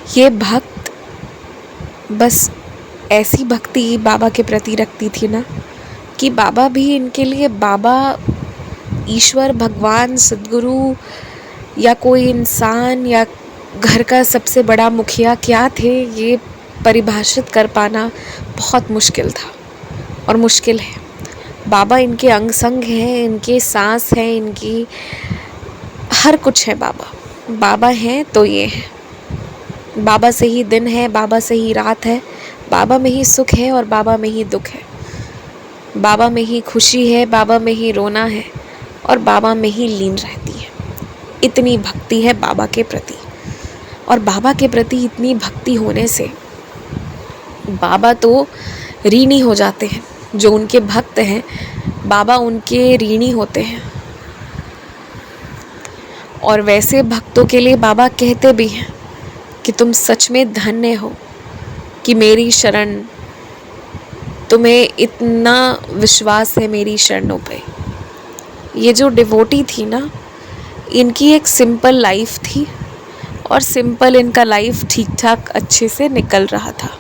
ये भक्त बस ऐसी भक्ति बाबा के प्रति रखती थी ना कि बाबा भी इनके लिए बाबा, ईश्वर, भगवान, सद्गुरु या कोई इंसान या घर का सबसे बड़ा मुखिया क्या थे, ये परिभाषित कर पाना बहुत मुश्किल था और मुश्किल है। बाबा इनके अंग संग हैं, इनके सांस हैं, इनकी हर कुछ है। बाबा हैं तो ये है। बाबा से ही दिन है, बाबा से ही रात है, बाबा में ही सुख है और बाबा में ही दुख है, बाबा में ही खुशी है, बाबा में ही रोना है और बाबा में ही लीन रहती है। इतनी भक्ति है बाबा के प्रति। और बाबा के प्रति इतनी भक्ति होने से बाबा तो ऋणी हो जाते हैं। जो उनके भक्त हैं, बाबा उनके ऋणी होते हैं। और वैसे भक्तों के लिए बाबा कहते भी हैं कि तुम सच में धन्य हो कि मेरी शरण, तुम्हें इतना विश्वास है मेरी शरणों पे। ये जो डिवोटी थी ना, इनकी एक सिंपल लाइफ थी और सिंपल इनका लाइफ ठीक ठाक अच्छे से निकल रहा था।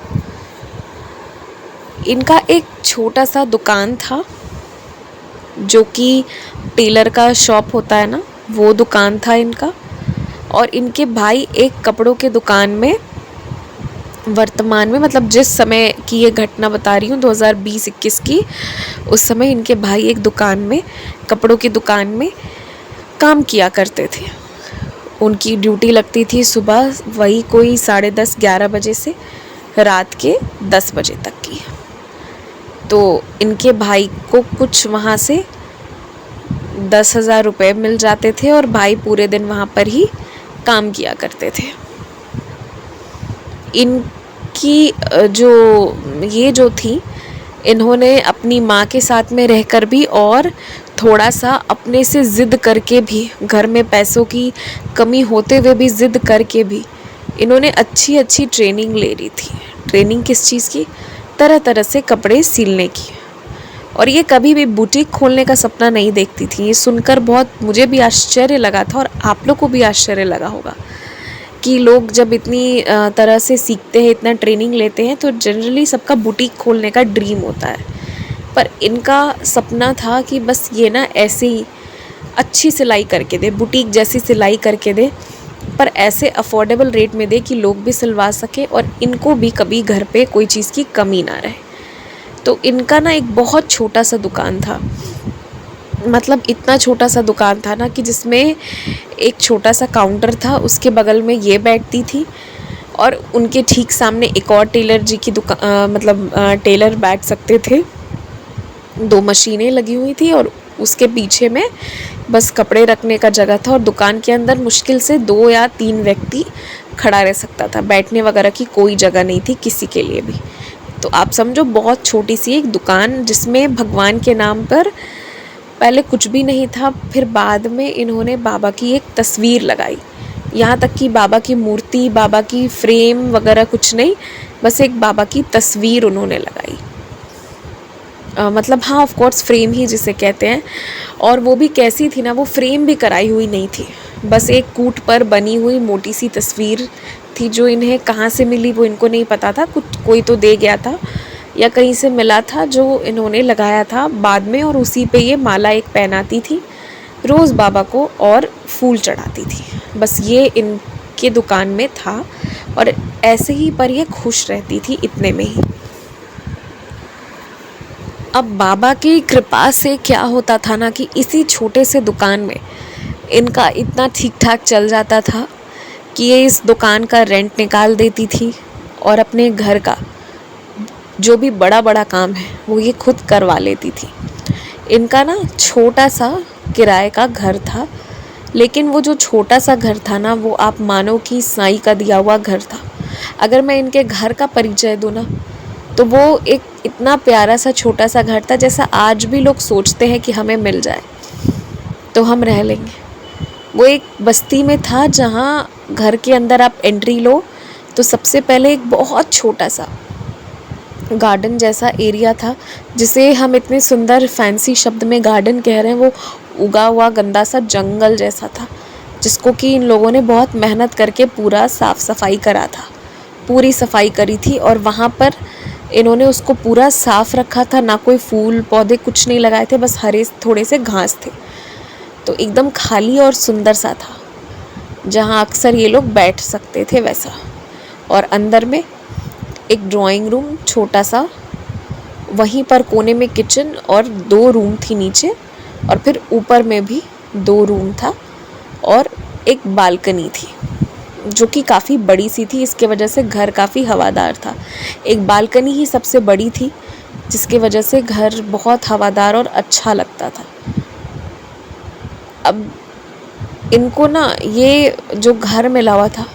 इनका एक छोटा सा दुकान था, जो कि टेलर का शॉप होता है ना, वो दुकान था इनका। और इनके भाई एक कपड़ों के दुकान में, वर्तमान में मतलब जिस समय की ये घटना बता रही हूँ 2020-21 की, उस समय इनके भाई एक दुकान में, कपड़ों की दुकान में काम किया करते थे। उनकी ड्यूटी लगती थी सुबह वही कोई 10:30-11 बजे से रात के 10 बजे तक की। तो इनके भाई को कुछ वहाँ से 10,000 रुपये मिल जाते थे और भाई पूरे दिन वहाँ पर ही काम किया करते थे। इनकी जो थी, इन्होंने अपनी माँ के साथ में रहकर भी और थोड़ा सा अपने से ज़िद करके भी, घर में पैसों की कमी होते हुए भी ज़िद करके भी इन्होंने अच्छी अच्छी ट्रेनिंग ले ली थी। ट्रेनिंग किस चीज़ की? तरह तरह से कपड़े सिलने की। और ये कभी भी बुटीक खोलने का सपना नहीं देखती थी। ये सुनकर बहुत मुझे भी आश्चर्य लगा था और आप लोग को भी आश्चर्य लगा होगा कि लोग जब इतनी तरह से सीखते हैं, इतना ट्रेनिंग लेते हैं, तो जनरली सबका बुटीक खोलने का ड्रीम होता है। पर इनका सपना था कि बस ये ना ऐसे ही अच्छी सिलाई करके दे, बुटीक जैसी सिलाई करके दे, पर ऐसे अफोर्डेबल रेट में दे कि लोग भी सिलवा सके और इनको भी कभी घर पे कोई चीज़ की कमी ना रहे। तो इनका ना एक बहुत छोटा सा दुकान था, मतलब इतना छोटा सा दुकान था ना कि जिसमें एक छोटा सा काउंटर था, उसके बगल में ये बैठती थी और उनके ठीक सामने एक और टेलर जी की दुकान, टेलर बैठ सकते थे। 2 मशीनें लगी हुई थी और उसके पीछे में बस कपड़े रखने का जगह था और दुकान के अंदर मुश्किल से 2 या 3 व्यक्ति खड़ा रह सकता था। बैठने वगैरह की कोई जगह नहीं थी किसी के लिए भी। तो आप समझो बहुत छोटी सी एक दुकान, जिसमें भगवान के नाम पर पहले कुछ भी नहीं था, फिर बाद में इन्होंने बाबा की एक तस्वीर लगाई। यहाँ तक कि बाबा की मूर्ति, बाबा की फ्रेम वगैरह कुछ नहीं, बस एक बाबा की तस्वीर उन्होंने लगाई। मतलब हाँ, ऑफ कोर्स फ्रेम ही जिसे कहते हैं। और वो भी कैसी थी ना, वो फ्रेम भी कराई हुई नहीं थी, बस एक कूट पर बनी हुई मोटी सी तस्वीर थी, जो इन्हें कहाँ से मिली वो इनको नहीं पता था। कोई तो दे गया था या कहीं से मिला था, जो इन्होंने लगाया था बाद में। और उसी पे ये माला एक पहनाती थी रोज़ बाबा को और फूल चढ़ाती थी। बस ये इनके दुकान में था और ऐसे ही पर ये खुश रहती थी इतने में ही। अब बाबा की कृपा से क्या होता था ना कि इसी छोटे से दुकान में इनका इतना ठीक ठाक चल जाता था कि ये इस दुकान का रेंट निकाल देती थी और अपने घर का जो भी बड़ा बड़ा काम है वो ये खुद करवा लेती थी। इनका ना छोटा सा किराए का घर था, लेकिन वो जो छोटा सा घर था ना, वो आप मानो कि साईं का दिया हुआ घर था। अगर मैं इनके घर का परिचय दूँ ना, तो वो एक इतना प्यारा सा छोटा सा घर था, जैसा आज भी लोग सोचते हैं कि हमें मिल जाए तो हम रह लेंगे। वो एक बस्ती में था, जहाँ घर के अंदर आप एंट्री लो तो सबसे पहले एक बहुत छोटा सा गार्डन जैसा एरिया था, जिसे हम इतने सुंदर फैंसी शब्द में गार्डन कह रहे हैं, वो उगा हुआ गंदा सा जंगल जैसा था, जिसको कि इन लोगों ने बहुत मेहनत करके पूरा साफ़ सफाई करा था। पूरी सफाई करी थी और वहाँ पर इन्होंने उसको पूरा साफ रखा था, ना कोई फूल पौधे कुछ नहीं लगाए थे, बस हरे थोड़े से घास थे। तो एकदम खाली और सुंदर सा था, जहाँ अक्सर ये लोग बैठ सकते थे वैसा। और अंदर में एक ड्राइंग रूम छोटा सा, वहीं पर कोने में किचन और 2 रूम थी नीचे, और फिर ऊपर में भी 2 रूम था और एक बालकनी थी जो कि काफ़ी बड़ी सी थी। इसके वजह से घर काफ़ी हवादार था। एक बालकनी ही सबसे बड़ी थी जिसकी वजह से घर बहुत हवादार और अच्छा लगता था। अब इनको ना ये जो घर मिला हुआ था,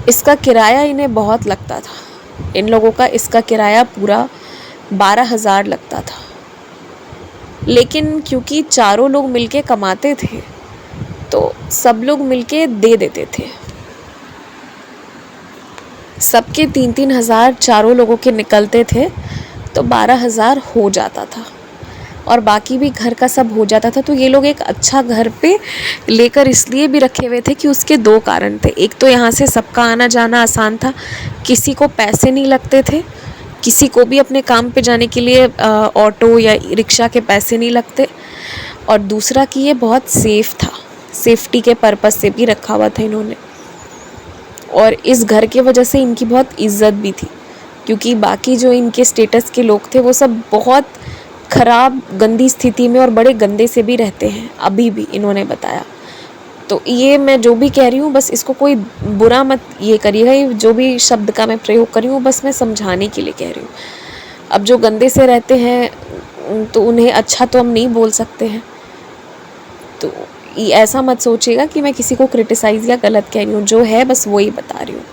इसका किराया इन्हें बहुत लगता था। इन लोगों का इसका किराया पूरा 12,000 लगता था। लेकिन क्योंकि चारों लोग मिलके कमाते थे तो सब लोग मिलके दे देते थे। सबके 3-3 हज़ार चारों लोगों के निकलते थे तो 12,000 हो जाता था, और बाकी भी घर का सब हो जाता था। तो ये लोग एक अच्छा घर पे लेकर इसलिए भी रखे हुए थे कि उसके 2 कारण थे। एक तो यहाँ से सबका आना जाना आसान था, किसी को पैसे नहीं लगते थे, किसी को भी अपने काम पे जाने के लिए ऑटो या रिक्शा के पैसे नहीं लगते। और दूसरा कि ये बहुत सेफ़ था, सेफ्टी के पर्पस से भी रखा हुआ था इन्होंने। और इस घर के वजह से इनकी बहुत इज्जत भी थी, क्योंकि बाकी जो इनके स्टेटस के लोग थे वो सब बहुत ख़राब गंदी स्थिति में और बड़े गंदे से भी रहते हैं अभी भी, इन्होंने बताया। तो ये मैं जो भी कह रही हूँ बस इसको कोई बुरा मत ये करिएगा, ये जो भी शब्द का मैं प्रयोग कर रही हूँ बस मैं समझाने के लिए कह रही हूँ। अब जो गंदे से रहते हैं तो उन्हें अच्छा तो हम नहीं बोल सकते हैं, तो ऐसा मत सोचिएगा कि मैं किसी को क्रिटिसाइज़ या गलत कह रही हूँ, जो है बस वही बता रही हूँ।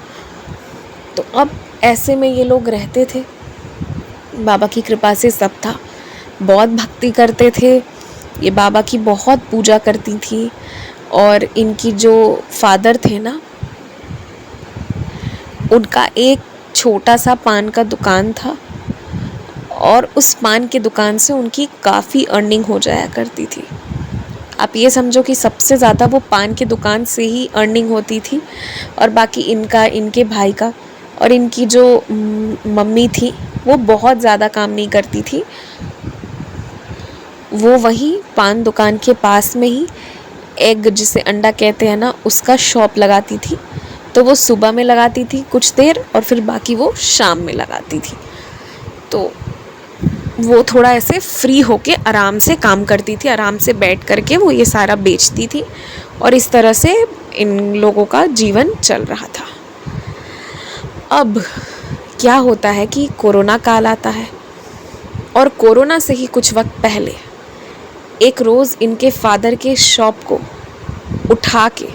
तो अब ऐसे में ये लोग रहते थे, बाबा की कृपा से सब था, बहुत भक्ति करते थे, ये बाबा की बहुत पूजा करती थी। और इनकी जो फादर थे ना, उनका एक छोटा सा पान का दुकान था, और उस पान की दुकान से उनकी काफ़ी अर्निंग हो जाया करती थी। आप ये समझो कि सबसे ज़्यादा वो पान की दुकान से ही अर्निंग होती थी, और बाकी इनका, इनके भाई का, और इनकी जो मम्मी थी वो बहुत ज़्यादा काम नहीं करती थी। वो वहीं पान दुकान के पास में ही एग, जिसे अंडा कहते हैं ना, उसका शॉप लगाती थी। तो वो सुबह में लगाती थी कुछ देर, और फिर बाकी वो शाम में लगाती थी। तो वो थोड़ा ऐसे फ्री होके आराम से काम करती थी, आराम से बैठ करके वो ये सारा बेचती थी, और इस तरह से इन लोगों का जीवन चल रहा था। अब क्या होता है कि कोरोना काल आता है, और कोरोना से ही कुछ वक्त पहले एक रोज़ इनके फादर के शॉप को उठा के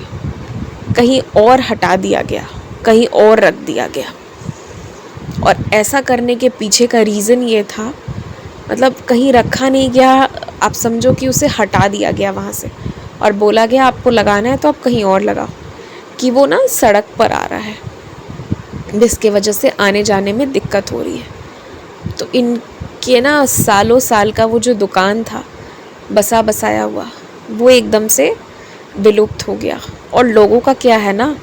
कहीं और हटा दिया गया, कहीं और रख दिया गया। और ऐसा करने के पीछे का रीज़न ये था, मतलब कहीं रखा नहीं गया, आप समझो कि उसे हटा दिया गया वहाँ से, और बोला गया आपको लगाना है तो आप कहीं और लगाओ, कि वो ना सड़क पर आ रहा है, जिसके वजह से आने जाने में दिक्कत हो रही है। तो इनके ना सालों साल का वो जो दुकान था बसा बसाया हुआ, वो एकदम से विलुप्त हो गया। और लोगों का क्या है ना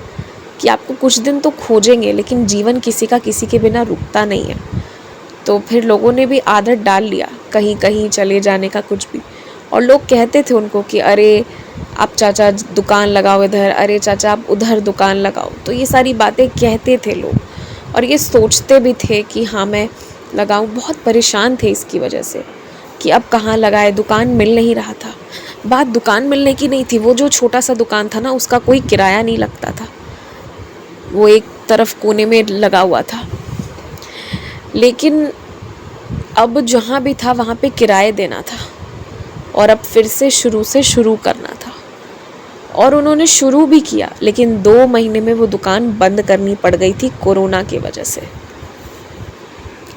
कि आपको कुछ दिन तो खोजेंगे, लेकिन जीवन किसी का किसी के बिना रुकता नहीं है। तो फिर लोगों ने भी आदत डाल लिया कहीं कहीं चले जाने का, कुछ भी। और लोग कहते थे उनको कि अरे आप चाचा दुकान लगाओ इधर, अरे चाचा आप उधर दुकान लगाओ। तो ये सारी बातें कहते थे लोग, और ये सोचते भी थे कि हाँ मैं लगाऊं। बहुत परेशान थे इसकी वजह से कि अब कहाँ लगाए, दुकान मिल नहीं रहा था। बात दुकान मिलने की नहीं थी, वो जो छोटा सा दुकान था ना, उसका कोई किराया नहीं लगता था, वो एक तरफ कोने में लगा हुआ था। लेकिन अब जहाँ भी था वहाँ पे किराए देना था, और अब फिर से शुरू करना था। और उन्होंने शुरू भी किया, लेकिन 2 महीने में वो दुकान बंद करनी पड़ गई थी कोरोना की वजह से।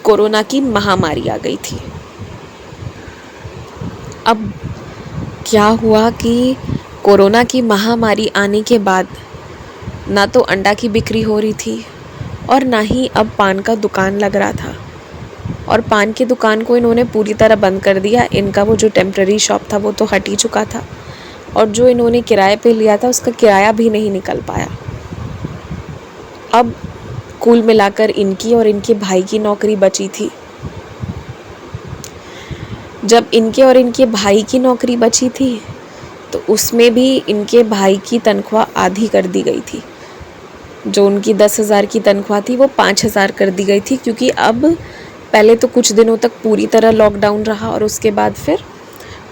कोरोना की महामारी आ गई थी। अब क्या हुआ कि कोरोना की महामारी आने के बाद ना तो अंडा की बिक्री हो रही थी, और ना ही अब पान का दुकान लग रहा था। और पान की दुकान को इन्होंने पूरी तरह बंद कर दिया। इनका वो जो टेम्प्रेरी शॉप था वो तो हट ही चुका था, और जो इन्होंने किराए पे लिया था उसका किराया भी नहीं निकल पाया। अब कुल मिलाकर इनकी और इनके भाई की नौकरी बची थी। जब इनके और इनके भाई की नौकरी बची थी तो उसमें भी इनके भाई की तनख्वाह आधी कर दी गई थी। जो उनकी 10,000 की तनख्वाह थी वो 5,000 कर दी गई थी, क्योंकि अब पहले तो कुछ दिनों तक पूरी तरह लॉकडाउन रहा और उसके बाद फिर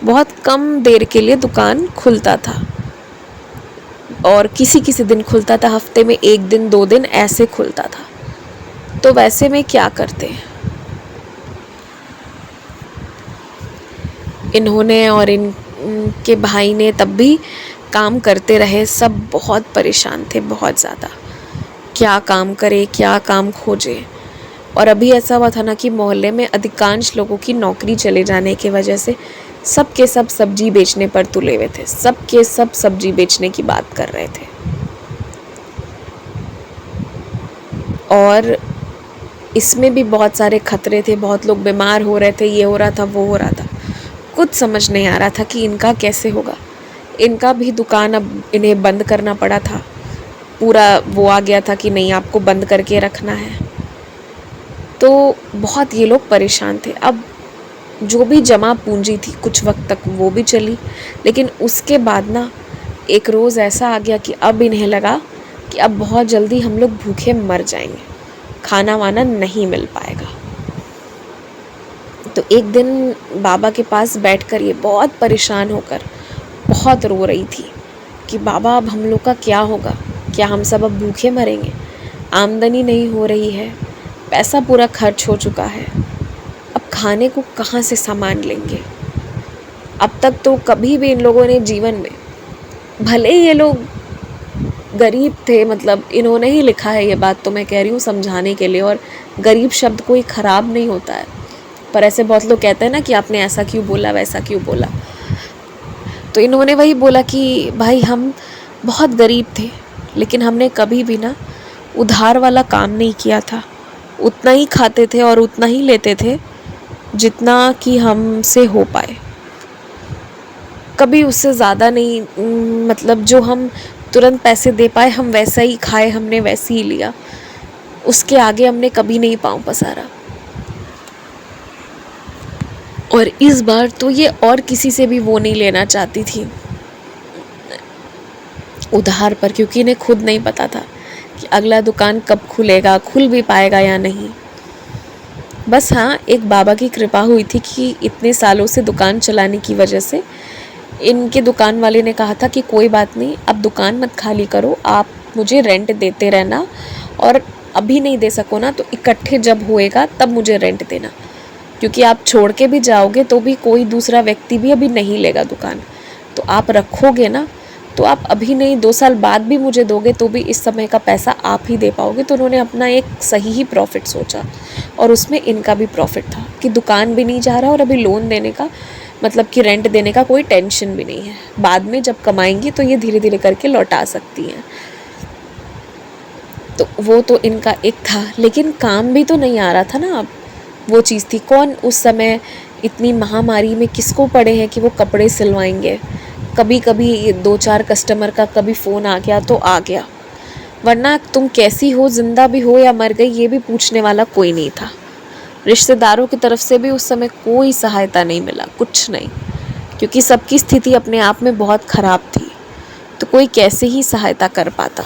बहुत कम देर के लिए दुकान खुलता था और किसी किसी दिन खुलता था, हफ्ते में 1 दिन 2 दिन ऐसे खुलता था। तो वैसे में क्या करते हैं इन्होंने और इनके भाई ने, तब भी काम करते रहे। सब बहुत परेशान थे, बहुत ज़्यादा, क्या काम करे क्या काम खोजे। और अभी ऐसा हुआ था ना कि मोहल्ले में अधिकांश लोगों की नौकरी चले जाने की वजह से सब के सब सब्जी बेचने पर तुले हुए थे, सब के सब सब्जी बेचने की बात कर रहे थे। और इसमें भी बहुत सारे खतरे थे, बहुत लोग बीमार हो रहे थे, ये हो रहा था वो हो रहा था। कुछ समझ नहीं आ रहा था कि इनका कैसे होगा। इनका भी दुकान अब इन्हें बंद करना पड़ा था, पूरा वो आ गया था कि नहीं आपको बंद करके रखना है। तो बहुत ये लोग परेशान थे। अब जो भी जमा पूंजी थी कुछ वक्त तक वो भी चली, लेकिन उसके बाद ना एक रोज़ ऐसा आ गया कि अब इन्हें लगा कि अब बहुत जल्दी हम लोग भूखे मर जाएंगे, खाना वाना नहीं मिल पाएगा। तो एक दिन बाबा के पास बैठकर ये बहुत परेशान होकर बहुत रो रही थी कि बाबा अब हम लोग का क्या होगा, क्या हम सब अब भूखे मरेंगे, आमदनी नहीं हो रही है, पैसा पूरा खर्च हो चुका है, अब खाने को कहाँ से सामान लेंगे। अब तक तो कभी भी इन लोगों ने जीवन में, भले ही ये लोग गरीब थे, मतलब इन्होंने ही लिखा है ये बात तो मैं कह रही हूँ समझाने के लिए, और गरीब शब्द कोई ख़राब नहीं होता है, पर ऐसे बहुत लोग कहते हैं ना कि आपने ऐसा क्यों बोला वैसा क्यों बोला। तो इन्होंने वही बोला कि भाई हम बहुत गरीब थे, लेकिन हमने कभी भी ना उधार वाला काम नहीं किया था, उतना ही खाते थे और उतना ही लेते थे जितना कि हमसे हो पाए, कभी उससे ज़्यादा नहीं। मतलब जो हम तुरंत पैसे दे पाए हम वैसा ही खाए, हमने वैसे ही लिया, उसके आगे हमने कभी नहीं पाँव पसारा। और इस बार तो ये और किसी से भी वो नहीं लेना चाहती थी उधार पर, क्योंकि इन्हें खुद नहीं पता था कि अगला दुकान कब खुलेगा, खुल भी पाएगा या नहीं। बस हाँ, एक बाबा की कृपा हुई थी कि इतने सालों से दुकान चलाने की वजह से इनके दुकान वाले ने कहा था कि कोई बात नहीं, अब दुकान मत खाली करो, आप मुझे रेंट देते रहना, और अभी नहीं दे सको ना तो इकट्ठे जब होएगा तब मुझे रेंट देना, क्योंकि आप छोड़ के भी जाओगे तो भी कोई दूसरा व्यक्ति भी अभी नहीं लेगा दुकान, तो आप रखोगे ना, तो आप अभी नहीं 2 साल बाद भी मुझे दोगे तो भी इस समय का पैसा आप ही दे पाओगे। तो उन्होंने अपना एक सही ही प्रॉफिट सोचा, और उसमें इनका भी प्रॉफिट था कि दुकान भी नहीं जा रहा और अभी लोन देने का, मतलब कि रेंट देने का कोई टेंशन भी नहीं है, बाद में जब कमाएंगी तो ये धीरे धीरे करके लौटा सकती हैं। तो वो तो इनका एक था, लेकिन काम भी तो नहीं आ रहा था ना। अब वो चीज़ थी, कौन उस समय इतनी महामारी में किसको पड़े हैं कि वो कपड़े सिलवाएंगे। कभी कभी 2-4 कस्टमर का कभी फ़ोन आ गया तो आ गया, वरना तुम कैसी हो, ज़िंदा भी हो या मर गई, ये भी पूछने वाला कोई नहीं था। रिश्तेदारों की तरफ से भी उस समय कोई सहायता नहीं मिला, कुछ नहीं, क्योंकि सबकी स्थिति अपने आप में बहुत ख़राब थी, तो कोई कैसे ही सहायता कर पाता।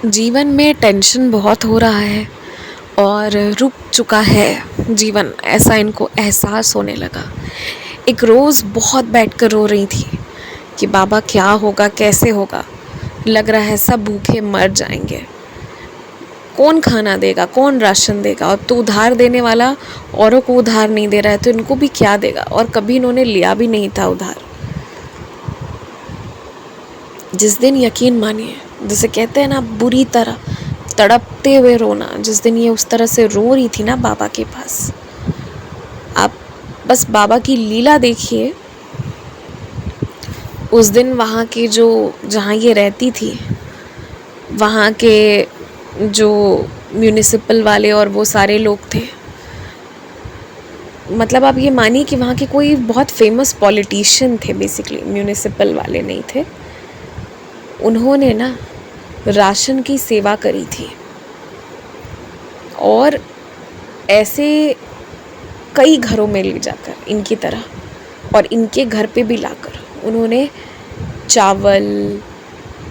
जीवन में टेंशन बहुत हो रहा है और रुक चुका है जीवन, ऐसा इनको एहसास होने लगा। एक रोज़ बहुत बैठकर रो रही थी कि बाबा क्या होगा, कैसे होगा, लग रहा है सब भूखे मर जाएंगे, कौन खाना देगा, कौन राशन देगा, और तो उधार देने वाला औरों को उधार नहीं दे रहा है तो इनको भी क्या देगा, और कभी इन्होंने लिया भी नहीं था उधार। जिस दिन, यकीन मानिए, जिसे कहते हैं ना बुरी तरह तड़पते हुए रोना, जिस दिन ये उस तरह से रो रही थी ना बाबा के पास, आप बस बाबा की लीला देखिए। उस दिन वहाँ के जो, जहाँ ये रहती थी, वहाँ के जो म्यूनिसिपल वाले और वो सारे लोग थे, मतलब आप ये मानिए कि वहाँ के कोई बहुत फेमस पॉलिटिशियन थे, बेसिकली म्यूनिसिपल वाले नहीं थे। उन्होंने ना राशन की सेवा करी थी। और ऐसे कई घरों में ले जाकर इनकी तरह और इनके घर पे भी लाकर उन्होंने चावल,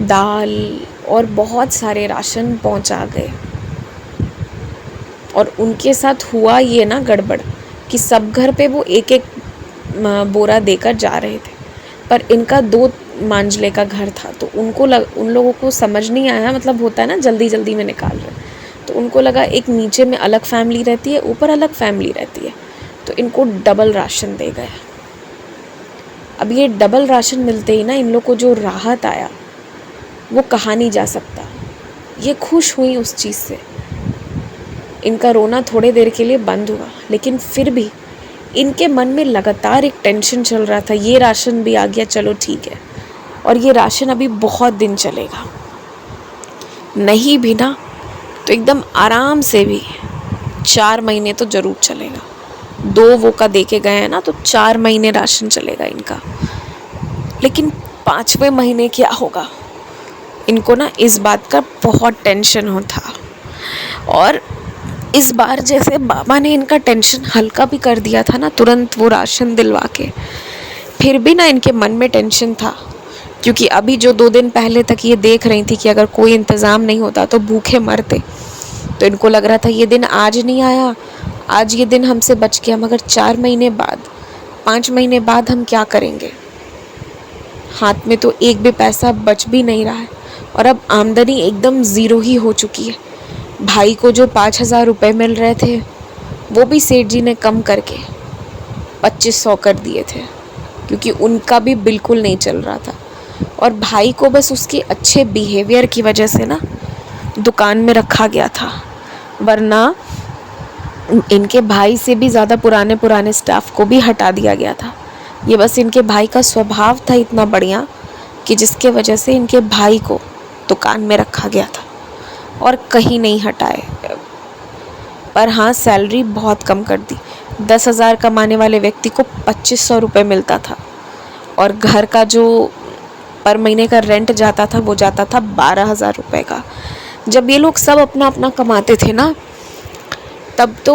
दाल और बहुत सारे राशन पहुंचा गए। और उनके साथ हुआ ये ना गड़बड़ कि सब घर पे वो एक एक बोरा देकर जा रहे थे, पर इनका 2 मंजिले का घर था, तो उन लोगों को समझ नहीं आया, मतलब होता है ना जल्दी जल्दी में निकाल रहे, तो उनको लगा एक नीचे में अलग फैमिली रहती है, ऊपर अलग फैमिली रहती है, तो इनको डबल राशन दे गया। अब ये डबल राशन मिलते ही ना इन लोग को जो राहत आया वो कहा नहीं जा सकता। ये खुश हुई उस चीज़ से, इनका रोना थोड़े देर के लिए बंद हुआ, लेकिन फिर भी इनके मन में लगातार एक टेंशन चल रहा था। ये राशन भी आ गया, चलो ठीक है, और ये राशन अभी बहुत दिन चलेगा, नहीं भी ना तो एकदम आराम से भी 4 महीने तो ज़रूर चलेगा। 2 वो का दे के गए हैं ना, तो 4 महीने राशन चलेगा इनका। लेकिन 5वें महीने क्या होगा, इनको ना इस बात का बहुत टेंशन होता। और इस बार जैसे बाबा ने इनका टेंशन हल्का भी कर दिया था ना, तुरंत वो राशन दिलवा के, फिर भी ना इनके मन में टेंशन था, क्योंकि अभी जो 2 दिन पहले तक ये देख रही थी कि अगर कोई इंतज़ाम नहीं होता तो भूखे मरते, तो इनको लग रहा था ये दिन आज नहीं आया, आज ये दिन हमसे बच गया, मगर 4 महीने बाद, 5 महीने बाद हम क्या करेंगे। हाथ में तो एक भी पैसा बच भी नहीं रहा है, और अब आमदनी एकदम ज़ीरो ही हो चुकी है। भाई को जो 5,000 रुपये मिल रहे थे वो भी सेठ जी ने कम करके 2,500 कर दिए थे, क्योंकि उनका भी बिल्कुल नहीं चल रहा था। और भाई को बस उसके अच्छे बिहेवियर की वजह से ना दुकान में रखा गया था, वरना इनके भाई से भी ज़्यादा पुराने स्टाफ को भी हटा दिया गया था। ये बस इनके भाई का स्वभाव था इतना बढ़िया कि जिसके वजह से इनके भाई को दुकान में रखा गया था और कहीं नहीं हटाए। पर हाँ, सैलरी बहुत कम कर दी। 10,000 कमाने वाले व्यक्ति को 2,500 रुपये मिलता था, और घर का जो पर महीने का रेंट जाता था वो जाता था 12,000 रुपये का। जब ये लोग सब अपना अपना कमाते थे ना, तब तो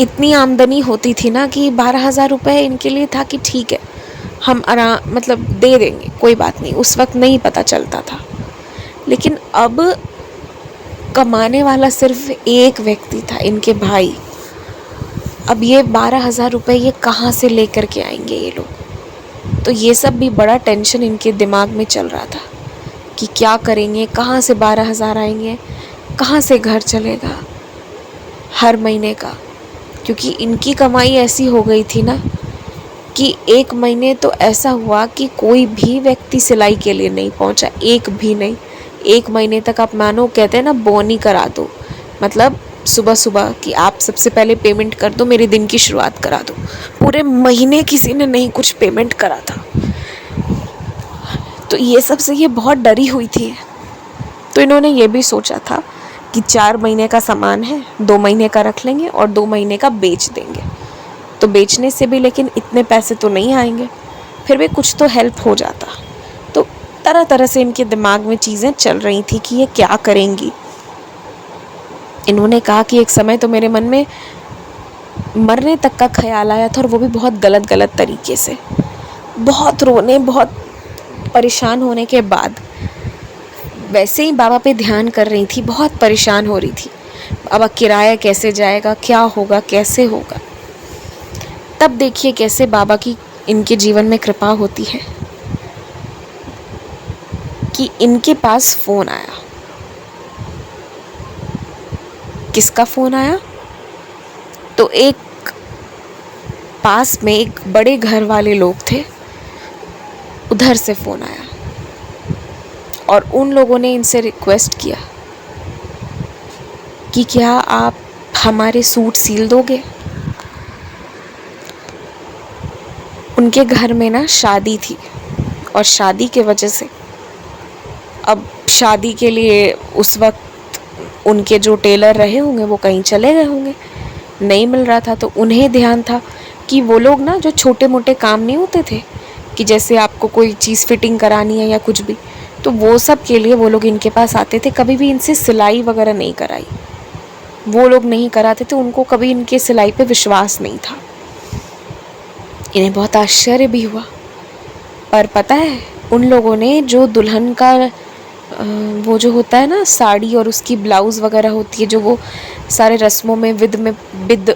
इतनी आमदनी होती थी ना कि 12,000 रुपये इनके लिए था कि ठीक है, हम आराम मतलब दे देंगे, कोई बात नहीं, उस वक्त नहीं पता चलता था। लेकिन अब कमाने वाला सिर्फ एक व्यक्ति था, इनके भाई। अब ये 12,000 रुपये ये कहाँ से लेकर के आएंगे ये लोग। तो ये सब भी बड़ा टेंशन इनके दिमाग में चल रहा था कि क्या करेंगे, कहाँ से 12,000 आएंगे, कहाँ से घर चलेगा हर महीने का। क्योंकि इनकी कमाई ऐसी हो गई थी ना कि 1 महीने तो ऐसा हुआ कि कोई भी व्यक्ति सिलाई के लिए नहीं पहुंचा, एक भी नहीं। 1 महीने तक आप मानो, कहते हैं ना बोनी करा दो, मतलब सुबह सुबह कि आप सबसे पहले पेमेंट कर दो, मेरे दिन की शुरुआत करा दो। पूरे महीने किसी ने नहीं कुछ पेमेंट करा था। तो ये सब से ये बहुत डरी हुई थी। तो इन्होंने ये भी सोचा था कि 4 महीने का सामान है, 2 महीने का रख लेंगे और 2 महीने का बेच देंगे। तो बेचने से भी लेकिन इतने पैसे तो नहीं आएंगे, फिर भी कुछ तो हेल्प हो जाता। तो तरह तरह से इनके दिमाग में चीज़ें चल रही थी कि ये क्या करेंगी। इन्होंने कहा कि एक समय तो मेरे मन में मरने तक का ख्याल आया था, और वो भी बहुत गलत तरीके से। बहुत रोने, बहुत परेशान होने के बाद वैसे ही बाबा पे ध्यान कर रही थी, बहुत परेशान हो रही थी। अब किराया कैसे जाएगा, क्या होगा, कैसे होगा। तब देखिए कैसे बाबा की इनके जीवन में कृपा होती है कि इनके पास फ़ोन आया। किसका फ़ोन आया? तो एक पास में एक बड़े घर वाले लोग थे, उधर से फ़ोन आया, और उन लोगों ने इनसे रिक्वेस्ट किया कि क्या आप हमारे सूट सील दोगे। उनके घर में ना शादी थी, और शादी के वजह से अब शादी के लिए उस वक्त उनके जो टेलर रहे होंगे वो कहीं चले गए होंगे, नहीं मिल रहा था। तो उन्हें ध्यान था कि वो लोग ना जो छोटे मोटे काम नहीं होते थे, कि जैसे आपको कोई चीज़ फिटिंग करानी है या कुछ भी, तो वो सब के लिए वो लोग इनके पास आते थे, कभी भी इनसे सिलाई वगैरह नहीं कराई, वो लोग नहीं कराते थे, उनको कभी इनके सिलाई पे विश्वास नहीं था। इन्हें बहुत आश्चर्य भी हुआ। पर पता है, उन लोगों ने जो दुल्हन का वो जो होता है ना साड़ी और उसकी ब्लाउज़ वगैरह होती है, जो वो सारे रस्मों में विद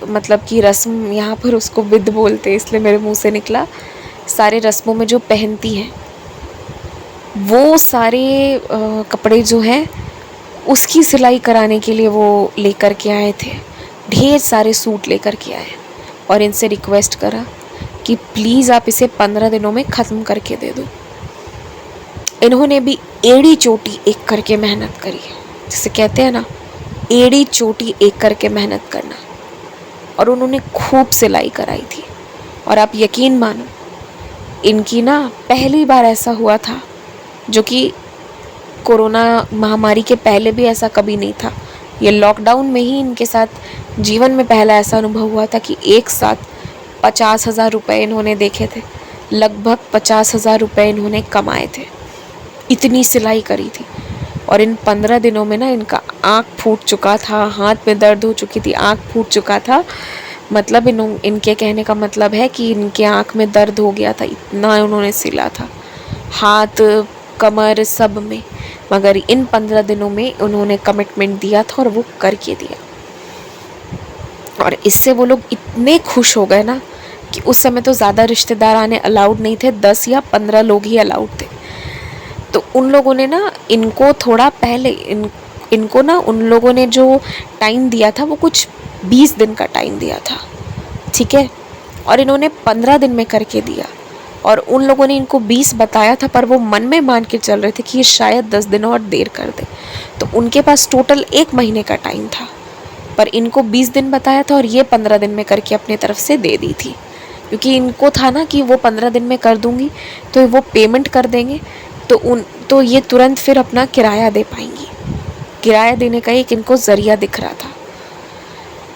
मतलब कि रस्म, यहाँ पर उसको विद बोलते हैं इसलिए मेरे मुंह से निकला, सारे रस्मों में जो पहनती हैं वो सारे कपड़े जो हैं उसकी सिलाई कराने के लिए वो लेकर के आए थे। ढेर सारे सूट लेकर के आए और इनसे रिक्वेस्ट करा कि प्लीज़ आप इसे 15 दिनों में ख़त्म करके दे दो। इन्होंने भी एड़ी चोटी एक करके मेहनत करी, जिसे कहते हैं ना एड़ी चोटी एक करके मेहनत करना, और उन्होंने खूब सिलाई कराई थी। और आप यकीन मानो, इनकी ना पहली बार ऐसा हुआ था, जो कि कोरोना महामारी के पहले भी ऐसा कभी नहीं था। ये लॉकडाउन में ही इनके साथ जीवन में पहला ऐसा अनुभव हुआ था कि एक साथ 50,000 रुपये इन्होंने देखे थे, लगभग 50,000 रुपये इन्होंने कमाए थे, इतनी सिलाई करी थी। और इन 15 दिनों में ना इनका आँख फूट चुका था, हाथ में दर्द हो चुकी थी, आँख फूट चुका था। मतलब इनके कहने का मतलब है कि इनके आँख में दर्द हो गया था, इतना उन्होंने सिला था, हाथ कमर सब में। मगर इन 15 दिनों में उन्होंने कमिटमेंट दिया था और वो करके दिया। और इससे वो लोग इतने खुश हो गए ना कि उस समय तो ज़्यादा रिश्तेदार आने अलाउड नहीं थे, 10 या 15 लोग ही अलाउड थे। तो उन लोगों ने ना इनको थोड़ा पहले इनको ना उन लोगों ने जो टाइम दिया था वो कुछ 20 दिन का टाइम दिया था, ठीक है, और इन्होंने 15 दिन में करके दिया। और उन लोगों ने इनको 20 बताया था, पर वो मन में मान के चल रहे थे कि ये शायद 10 दिन और देर कर दे। तो उनके पास टोटल 1 महीने का टाइम था, पर इनको 20 दिन बताया था और ये 15 दिन में करके अपने तरफ से दे दी थी, क्योंकि इनको था ना कि वो 15 दिन में कर दूंगी तो वो पेमेंट कर देंगे, तो ये तुरंत फिर अपना किराया दे पाएंगी। किराया देने का एक इनको ज़रिया दिख रहा था।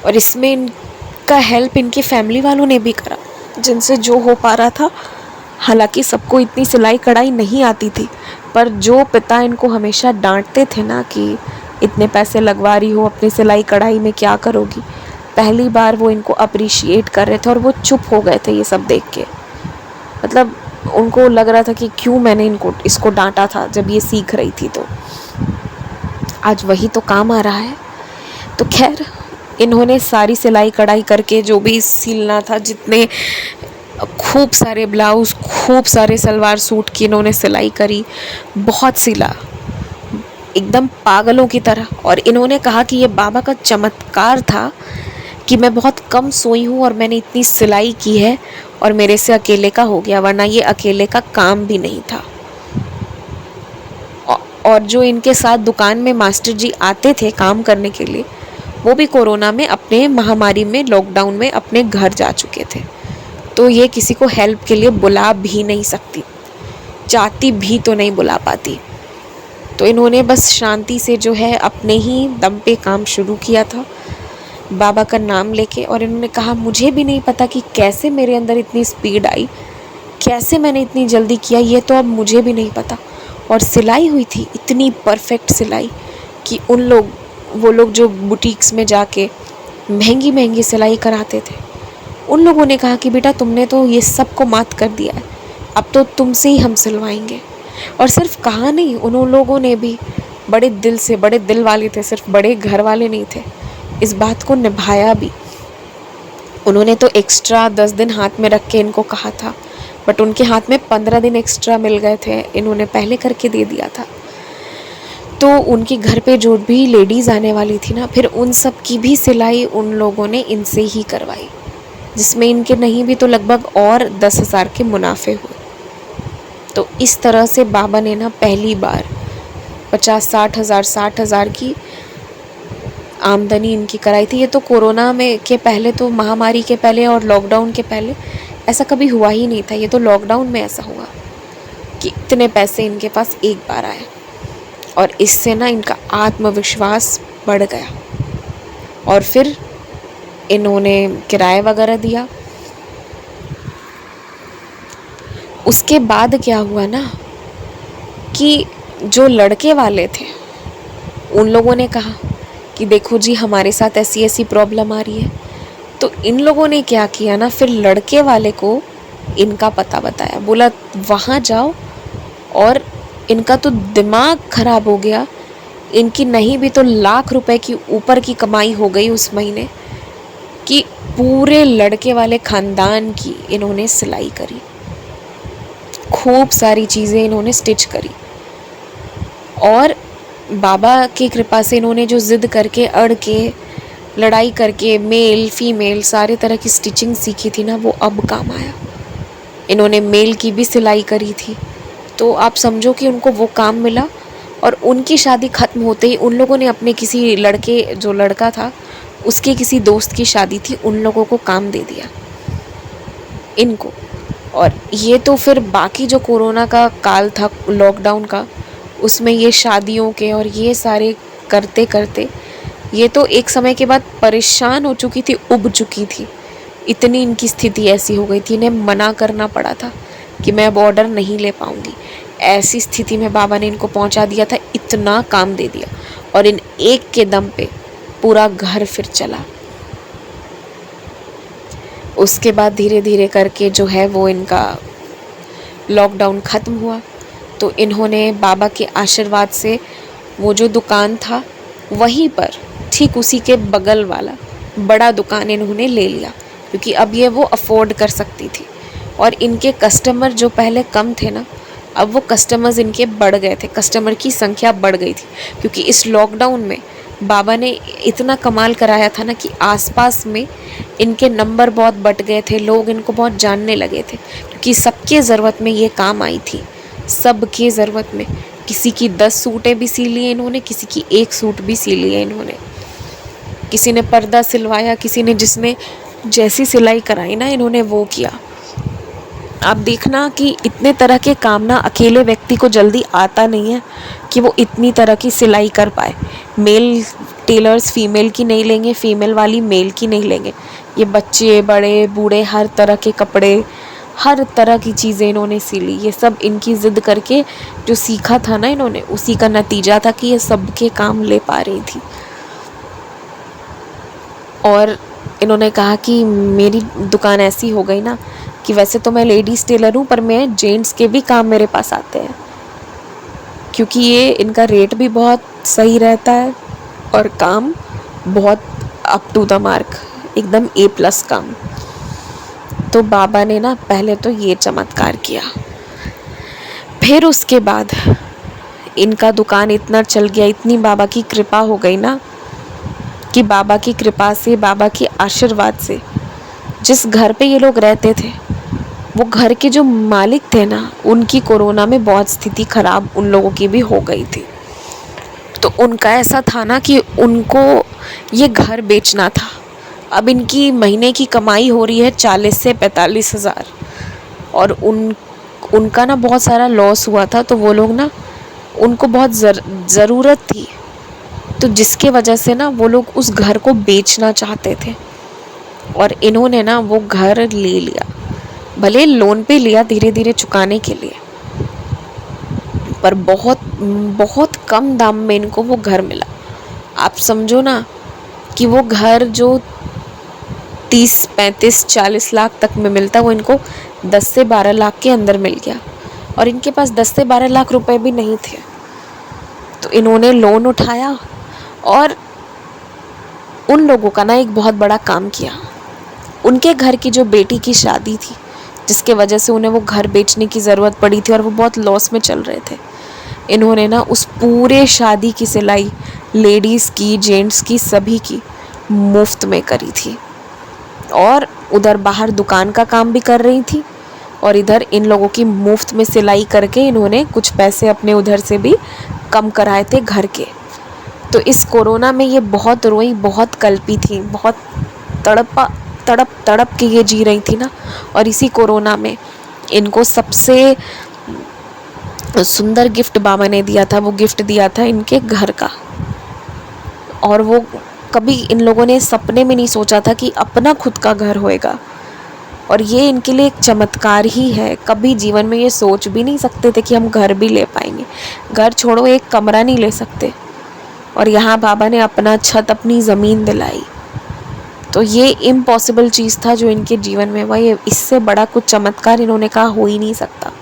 और इसमें इनका हेल्प इनकी फैमिली वालों ने भी करा, जिनसे जो हो पा रहा था। हालांकि सबको इतनी सिलाई कढ़ाई नहीं आती थी, पर जो पिता इनको हमेशा डांटते थे ना कि इतने पैसे लगवा रही हो, अपनी सिलाई कढ़ाई में क्या करोगी, पहली बार वो इनको अप्रिशिएट कर रहे थे और वो चुप हो गए थे ये सब देख के। मतलब उनको लग रहा था कि क्यों मैंने इसको डांटा था जब ये सीख रही थी। तो आज वही तो काम आ रहा है। तो खैर, इन्होंने सारी सिलाई कढ़ाई करके जो भी सिलना था, जितने खूब सारे ब्लाउज़, खूब सारे सलवार सूट की इन्होंने सिलाई करी, बहुत सिला, एकदम पागलों की तरह। और इन्होंने कहा कि ये बाबा का चमत्कार था कि मैं बहुत कम सोई हूँ और मैंने इतनी सिलाई की है और मेरे से अकेले का हो गया, वरना ये अकेले का काम भी नहीं था। और जो इनके साथ दुकान में मास्टर जी आते थे काम करने के लिए, वो भी कोरोना में, अपने महामारी में, लॉकडाउन में अपने घर जा चुके थे। तो ये किसी को हेल्प के लिए बुला भी नहीं सकती, चाहती भी तो नहीं बुला पाती। तो इन्होंने बस शांति से जो है अपने ही दम पे काम शुरू किया था, बाबा का नाम लेके। और इन्होंने कहा मुझे भी नहीं पता कि कैसे मेरे अंदर इतनी स्पीड आई, कैसे मैंने इतनी जल्दी किया, ये तो अब मुझे भी नहीं पता। और सिलाई हुई थी इतनी परफेक्ट सिलाई कि वो लोग जो बुटीक्स में जाके महंगी महंगी सिलाई कराते थे, उन लोगों ने कहा कि बेटा तुमने तो ये सब को मात कर दिया है, अब तो तुमसे ही हम सिलवाएंगे। और सिर्फ कहा नहीं, उन लोगों ने भी बड़े दिल से, बड़े दिल वाले थे, सिर्फ बड़े घर वाले नहीं थे, इस बात को निभाया भी। उन्होंने तो एक्स्ट्रा 10 दिन हाथ में रख के इनको कहा था, बट उनके हाथ में 15 दिन एक्स्ट्रा मिल गए थे, इन्होंने पहले करके दे दिया था। तो उनके घर पे जो भी लेडीज़ आने वाली थी ना, फिर उन सब की भी सिलाई उन लोगों ने इनसे ही करवाई, जिसमें इनके नहीं भी तो लगभग और 10,000 के मुनाफे हुए। तो इस तरह से बाबा ने ना पहली बार 50-60 हज़ार की आमदनी इनकी कराई थी। ये तो कोरोना में के पहले, तो महामारी के पहले और लॉकडाउन के पहले ऐसा कभी हुआ ही नहीं था। ये तो लॉकडाउन में ऐसा हुआ कि इतने पैसे इनके पास एक बार आए, और इससे ना इनका आत्मविश्वास बढ़ गया। और फिर इन्होंने किराया वगैरह दिया। उसके बाद क्या हुआ ना कि जो लड़के वाले थे उन लोगों ने कहा कि देखो जी हमारे साथ ऐसी ऐसी प्रॉब्लम आ रही है। तो इन लोगों ने क्या किया ना, फिर लड़के वाले को इनका पता बताया, बोला वहाँ जाओ। और इनका तो दिमाग खराब हो गया। इनकी नहीं भी तो लाख रुपए की ऊपर की कमाई हो गई उस महीने कि पूरे लड़के वाले खानदान की इन्होंने सिलाई करी, खूब सारी चीज़ें इन्होंने स्टिच करी। और बाबा की कृपा से इन्होंने जो ज़िद करके अड़ के लड़ाई करके मेल फीमेल सारे तरह की स्टिचिंग सीखी थी ना, वो अब काम आया। इन्होंने मेल की भी सिलाई करी थी, तो आप समझो कि उनको वो काम मिला। और उनकी शादी ख़त्म होते ही उन लोगों ने अपने किसी लड़के, जो लड़का था उसके किसी दोस्त की शादी थी, उन लोगों को काम दे दिया इनको। और ये तो फिर बाकी जो कोरोना का काल था, लॉकडाउन का, उसमें ये शादियों के और ये सारे करते करते ये तो एक समय के बाद परेशान हो चुकी थी, उब चुकी थी। इतनी इनकी स्थिति ऐसी हो गई थी, इन्हें मना करना पड़ा था कि मैं अब ऑर्डर नहीं ले पाऊँगी। ऐसी स्थिति में बाबा ने इनको पहुंचा दिया था, इतना काम दे दिया। और इन एक के दम पे पूरा घर फिर चला। उसके बाद धीरे धीरे करके जो है वो इनका लॉकडाउन ख़त्म हुआ। तो इन्होंने बाबा के आशीर्वाद से वो जो दुकान था वहीं पर, ठीक उसी के बगल वाला बड़ा दुकान इन्होंने ले लिया, क्योंकि अब ये वो अफोर्ड कर सकती थी। और इनके कस्टमर जो पहले कम थे ना, अब वो कस्टमर्स इनके बढ़ गए थे, कस्टमर की संख्या बढ़ गई थी। क्योंकि इस लॉकडाउन में बाबा ने इतना कमाल कराया था ना कि आसपास में इनके नंबर बहुत बट गए थे, लोग इनको बहुत जानने लगे थे, क्योंकि सबके ज़रूरत में ये काम आई थी, सबके ज़रूरत में। किसी की 10 सूटें भी सी ली इन्होंने, किसी की 1 सूट भी सी ली है इन्होंने। किसी ने पर्दा सिलवाया, किसी ने जिसने जैसी सिलाई कराई ना इन्होंने वो किया। आप देखना कि इतने तरह के काम ना अकेले व्यक्ति को जल्दी आता नहीं है कि वो इतनी तरह की सिलाई कर पाए। मेल टेलर्स फीमेल की नहीं लेंगे, फीमेल वाली मेल की नहीं लेंगे। ये बच्चे बड़े बूढ़े हर तरह के कपड़े, हर तरह की चीज़ें इन्होंने सिली। ये सब इनकी ज़िद करके जो सीखा था ना इन्होंने, उसी का नतीजा था कि ये सबके काम ले पा रही थी। और इन्होंने कहा कि मेरी दुकान ऐसी हो गई ना कि वैसे तो मैं लेडीज़ टेलर हूँ, पर मैं जेंट्स के भी काम मेरे पास आते हैं, क्योंकि ये इनका रेट भी बहुत सही रहता है और काम बहुत अप टू द मार्क, एकदम A+ काम। तो बाबा ने ना पहले तो ये चमत्कार किया, फिर उसके बाद इनका दुकान इतना चल गया, इतनी बाबा की कृपा हो गई ना कि बाबा की कृपा से, बाबा के आशीर्वाद से जिस घर पे ये लोग रहते थे, वो घर के जो मालिक थे ना, उनकी कोरोना में बहुत स्थिति खराब उन लोगों की भी हो गई थी। तो उनका ऐसा था ना कि उनको ये घर बेचना था। अब इनकी महीने की कमाई हो रही है 40 से 45 हज़ार, और उनका ना बहुत सारा लॉस हुआ था। तो वो लोग ना, उनको बहुत ज़रूरत थी, तो जिसके वजह से ना वो लोग उस घर को बेचना चाहते थे। और इन्होंने ना वो घर ले लिया, भले लोन पे लिया धीरे धीरे चुकाने के लिए, पर बहुत बहुत कम दाम में इनको वो घर मिला। आप समझो ना कि वो घर जो 30, 35, 40 लाख तक में मिलता, वो इनको 10 से 12 लाख के अंदर मिल गया। और इनके पास 10 से 12 लाख रुपए भी नहीं थे, तो इन्होंने लोन उठाया और उन लोगों का ना एक बहुत बड़ा काम किया। उनके घर की जो बेटी की शादी थी, जिसके वजह से उन्हें वो घर बेचने की ज़रूरत पड़ी थी और वो बहुत लॉस में चल रहे थे, इन्होंने ना उस पूरे शादी की सिलाई लेडीज़ की, जेंट्स की, सभी की मुफ्त में करी थी। और उधर बाहर दुकान का काम भी कर रही थी, और इधर इन लोगों की मुफ्त में सिलाई करके इन्होंने कुछ पैसे अपने उधर से भी कम कराए थे घर के। तो इस कोरोना में ये बहुत रोई, बहुत कल्पी थी, बहुत तड़प तड़प के ये जी रही थी ना। और इसी कोरोना में इनको सबसे सुंदर गिफ्ट बाबा ने दिया था, वो गिफ्ट दिया था इनके घर का। और वो कभी इन लोगों ने सपने में नहीं सोचा था कि अपना खुद का घर होएगा। और ये इनके लिए एक चमत्कार ही है। कभी जीवन में ये सोच भी नहीं सकते थे कि हम घर भी ले पाएंगे। घर छोड़ो, एक कमरा नहीं ले सकते, और यहाँ बाबा ने अपना छत, अपनी ज़मीन दिलाई। तो ये इम्पॉसिबल चीज़ था जो इनके जीवन में हुआ। ये इससे बड़ा कुछ चमत्कार इन्होंने कहा हो ही नहीं सकता।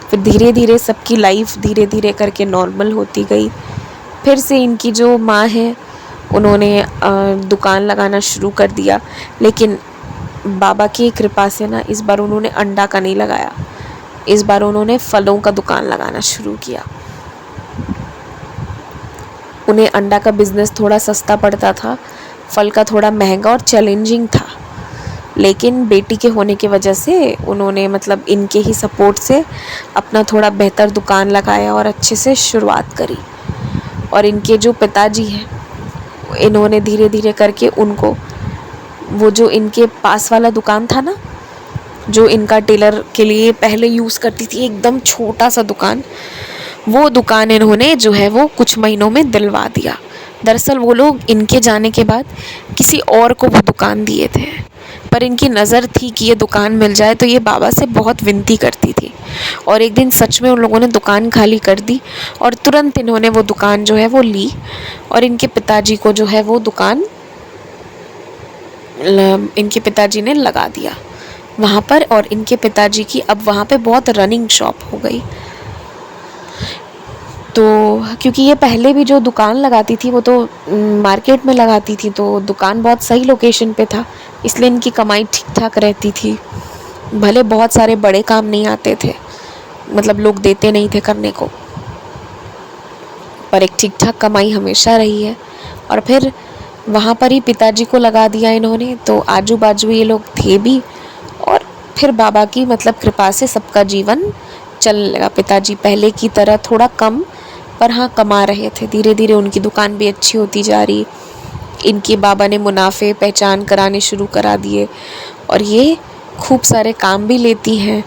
फिर धीरे धीरे सबकी लाइफ धीरे धीरे करके नॉर्मल होती गई। फिर से इनकी जो माँ है उन्होंने दुकान लगाना शुरू कर दिया, लेकिन बाबा की कृपा से ना इस बार उन्होंने अंडा का नहीं लगाया, इस बार उन्होंने फलों का दुकान लगाना शुरू किया। उन्हें अंडा का बिज़नेस थोड़ा सस्ता पड़ता था, फल का थोड़ा महंगा और चैलेंजिंग था, लेकिन बेटी के होने की वजह से उन्होंने मतलब इनके ही सपोर्ट से अपना थोड़ा बेहतर दुकान लगाया और अच्छे से शुरुआत करी। और इनके जो पिताजी हैं, इन्होंने धीरे धीरे करके उनको, वो जो इनके पास वाला दुकान था ना, जो इनका टेलर के लिए पहले यूज़ करती थी, एकदम छोटा सा दुकान, वो दुकान इन्होंने जो है वो कुछ महीनों में दिलवा दिया। दरअसल वो लोग इनके जाने के बाद किसी और को वो दुकान दिए थे, पर इनकी नज़र थी कि ये दुकान मिल जाए, तो ये बाबा से बहुत विनती करती थी। और एक दिन सच में उन लोगों ने दुकान खाली कर दी और तुरंत इन्होंने वो दुकान जो है वो ली, और इनके पिताजी को जो है वो दुकान इनके पिताजी ने लगा दिया वहाँ पर। और इनके पिताजी की अब वहाँ पे बहुत रनिंग शॉप हो गई। तो क्योंकि ये पहले भी जो दुकान लगाती थी वो तो मार्केट में लगाती थी, तो दुकान बहुत सही लोकेशन पे था, इसलिए इनकी कमाई ठीक ठाक रहती थी। भले बहुत सारे बड़े काम नहीं आते थे, मतलब लोग देते नहीं थे करने को, पर एक ठीक ठाक कमाई हमेशा रही है। और फिर वहाँ पर ही पिताजी को लगा दिया इन्होंने, तो आजू बाजू ये लोग थे भी, और फिर बाबा की मतलब कृपा से सबका जीवन चलने लगा। पिताजी पहले की तरह थोड़ा कम, पर हाँ कमा रहे थे। धीरे धीरे उनकी दुकान भी अच्छी होती जा रही। इनके बाबा ने मुनाफे पहचान कराने शुरू करा दिए, और ये खूब सारे काम भी लेती हैं,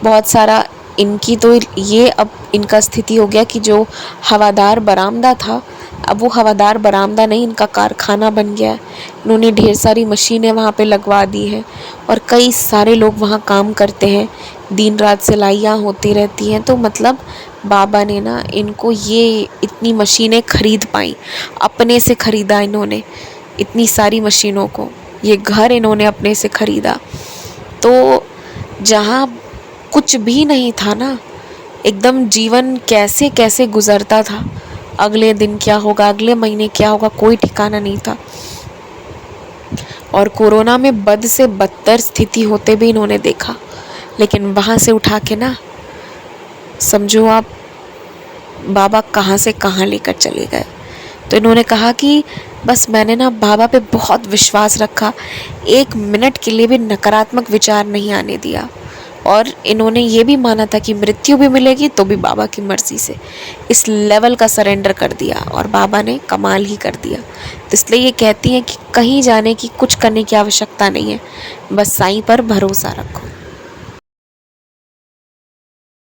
बहुत सारा। इनकी तो ये अब इनका स्थिति हो गया कि जो हवादार बरामदा था, अब वो हवादार बरामदा नहीं, इनका कारखाना बन गया है। इन्होंने ढेर सारी मशीनें वहाँ पे लगवा दी हैं, और कई सारे लोग वहाँ काम करते हैं, दिन रात सिलाइयाँ होती रहती हैं। तो मतलब बाबा ने ना इनको ये इतनी मशीनें खरीद पाई, अपने से ख़रीदा इन्होंने इतनी सारी मशीनों को। ये घर इन्होंने अपने से ख़रीदा। तो जहाँ कुछ भी नहीं था ना, एकदम जीवन कैसे कैसे गुज़रता था, अगले दिन क्या होगा, अगले महीने क्या होगा, कोई ठिकाना नहीं था। और कोरोना में बद से बदतर स्थिति होते भी इन्होंने देखा, लेकिन वहाँ से उठा के ना समझो आप बाबा कहाँ से कहाँ लेकर चले गए। तो इन्होंने कहा कि बस मैंने ना बाबा पे बहुत विश्वास रखा, एक मिनट के लिए भी नकारात्मक विचार नहीं आने दिया, और इन्होंने ये भी माना था कि मृत्यु भी मिलेगी तो भी बाबा की मर्ज़ी से। इस लेवल का सरेंडर कर दिया, और बाबा ने कमाल ही कर दिया। तो इसलिए ये कहती हैं कि कहीं जाने की, कुछ करने की आवश्यकता नहीं है, बस साईं पर भरोसा रखो।